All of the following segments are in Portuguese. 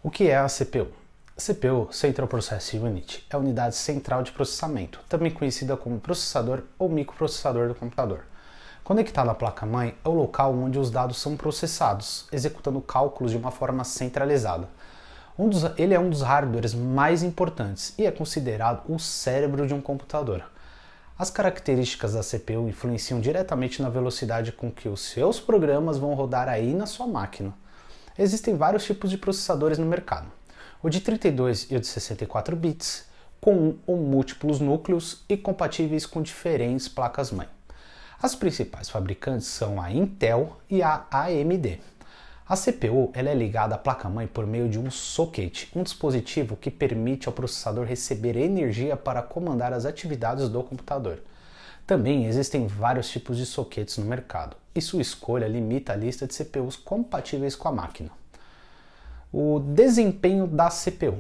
O que é a CPU? CPU, Central Processing Unit, é a unidade central de processamento, também conhecida como processador ou microprocessador do computador. Conectado à placa-mãe é o local onde os dados são processados, executando cálculos de uma forma centralizada. Ele é um dos hardwares mais importantes e é considerado o cérebro de um computador. As características da CPU influenciam diretamente na velocidade com que os seus programas vão rodar aí na sua máquina. Existem vários tipos de processadores no mercado. O de 32 e o de 64 bits, com um ou múltiplos núcleos e compatíveis com diferentes placas-mãe. As principais fabricantes são a Intel e a AMD. A CPU é ligada à placa-mãe por meio de um socket, um dispositivo que permite ao processador receber energia para comandar as atividades do computador. Também existem vários tipos de sockets no mercado, e sua escolha limita a lista de CPUs compatíveis com a máquina. O desempenho da CPU.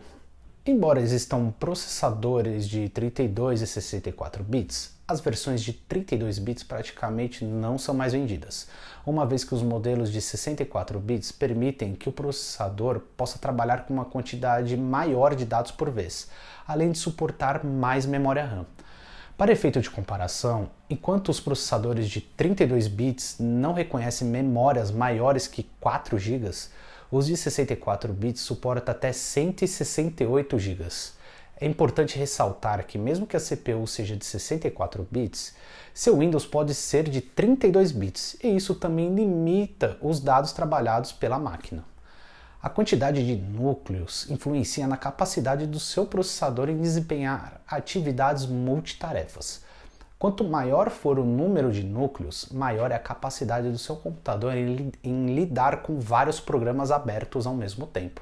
Embora existam processadores de 32 e 64 bits, as versões de 32 bits praticamente não são mais vendidas, uma vez que os modelos de 64 bits permitem que o processador possa trabalhar com uma quantidade maior de dados por vez, além de suportar mais memória RAM. Para efeito de comparação, enquanto os processadores de 32 bits não reconhecem memórias maiores que 4 GB, os de 64 bits suportam até 168 GB. É importante ressaltar que mesmo que a CPU seja de 64 bits, seu Windows pode ser de 32 bits e isso também limita os dados trabalhados pela máquina. A quantidade de núcleos influencia na capacidade do seu processador em desempenhar atividades multitarefas. Quanto maior for o número de núcleos, maior é a capacidade do seu computador em lidar com vários programas abertos ao mesmo tempo.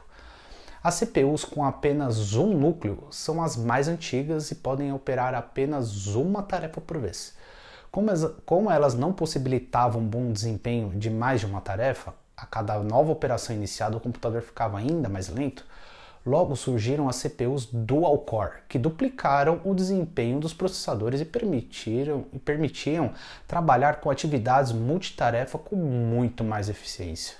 As CPUs com apenas um núcleo são as mais antigas e podem operar apenas uma tarefa por vez. Como elas não possibilitavam um bom desempenho de mais de uma tarefa, a cada nova operação iniciada o computador ficava ainda mais lento, logo surgiram as CPUs Dual Core, que duplicaram o desempenho dos processadores e permitiam trabalhar com atividades multitarefa com muito mais eficiência.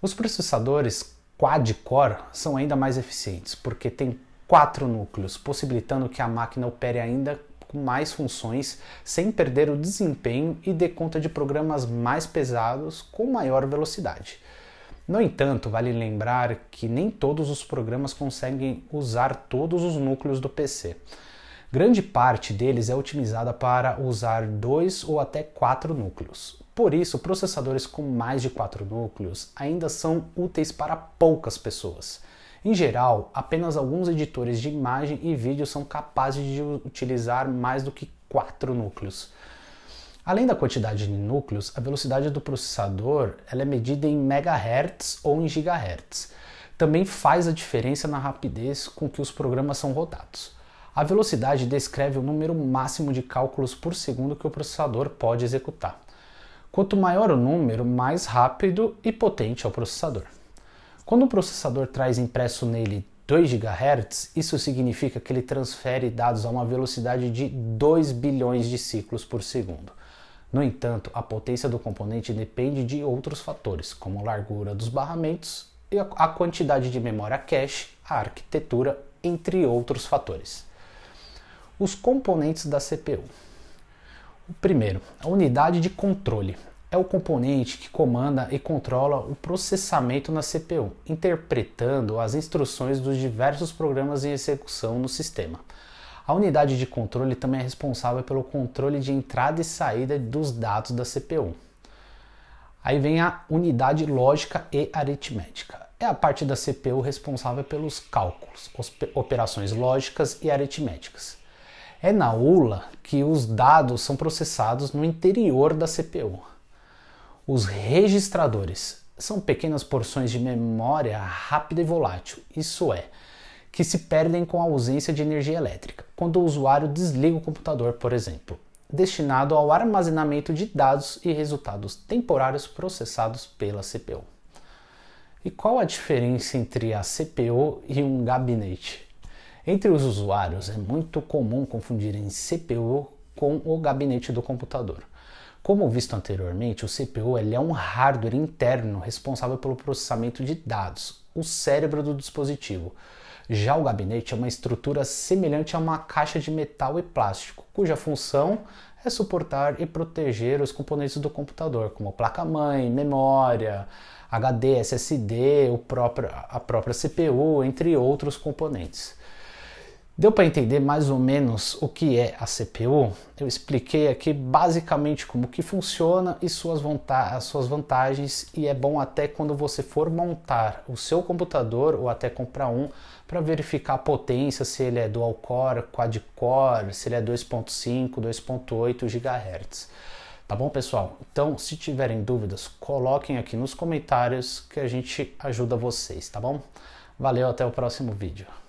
Os processadores Quad-Core são ainda mais eficientes, porque têm 4 núcleos, possibilitando que a máquina opere ainda com mais funções, sem perder o desempenho e dê conta de programas mais pesados com maior velocidade. No entanto, vale lembrar que nem todos os programas conseguem usar todos os núcleos do PC. Grande parte deles é otimizada para usar 2 ou até 4 núcleos. Por isso, processadores com mais de 4 núcleos ainda são úteis para poucas pessoas. Em geral, apenas alguns editores de imagem e vídeo são capazes de utilizar mais do que 4 núcleos. Além da quantidade de núcleos, a velocidade do processador é medida em MHz ou em GHz. Também faz a diferença na rapidez com que os programas são rodados. A velocidade descreve o número máximo de cálculos por segundo que o processador pode executar. Quanto maior o número, mais rápido e potente é o processador. Quando o processador traz impresso nele 2 GHz, isso significa que ele transfere dados a uma velocidade de 2 bilhões de ciclos por segundo. No entanto, a potência do componente depende de outros fatores, como a largura dos barramentos e a quantidade de memória cache, a arquitetura, entre outros fatores. Os componentes da CPU. O primeiro, a unidade de controle. É o componente que comanda e controla o processamento na CPU, interpretando as instruções dos diversos programas em execução no sistema. A unidade de controle também é responsável pelo controle de entrada e saída dos dados da CPU. Aí vem a unidade lógica e aritmética. É a parte da CPU responsável pelos cálculos, operações lógicas e aritméticas. É na ULA que os dados são processados no interior da CPU. Os registradores são pequenas porções de memória rápida e volátil, isso é, que se perdem com a ausência de energia elétrica, quando o usuário desliga o computador, por exemplo, destinado ao armazenamento de dados e resultados temporários processados pela CPU. E qual a diferença entre a CPU e um gabinete? Entre os usuários é muito comum confundirem CPU com o gabinete do computador. Como visto anteriormente, o CPU é um hardware interno responsável pelo processamento de dados, o cérebro do dispositivo. Já o gabinete é uma estrutura semelhante a uma caixa de metal e plástico, cuja função é suportar e proteger os componentes do computador, como placa-mãe, memória, HD, SSD, a própria CPU, entre outros componentes. Deu para entender mais ou menos o que é a CPU? Eu expliquei aqui basicamente como que funciona e as suas vantagens, e é bom até quando você for montar o seu computador ou até comprar um para verificar a potência, se ele é dual core, quad core, se ele é 2.5, 2.8 GHz. Tá bom, pessoal? Então, se tiverem dúvidas, coloquem aqui nos comentários que a gente ajuda vocês, tá bom? Valeu, até o próximo vídeo.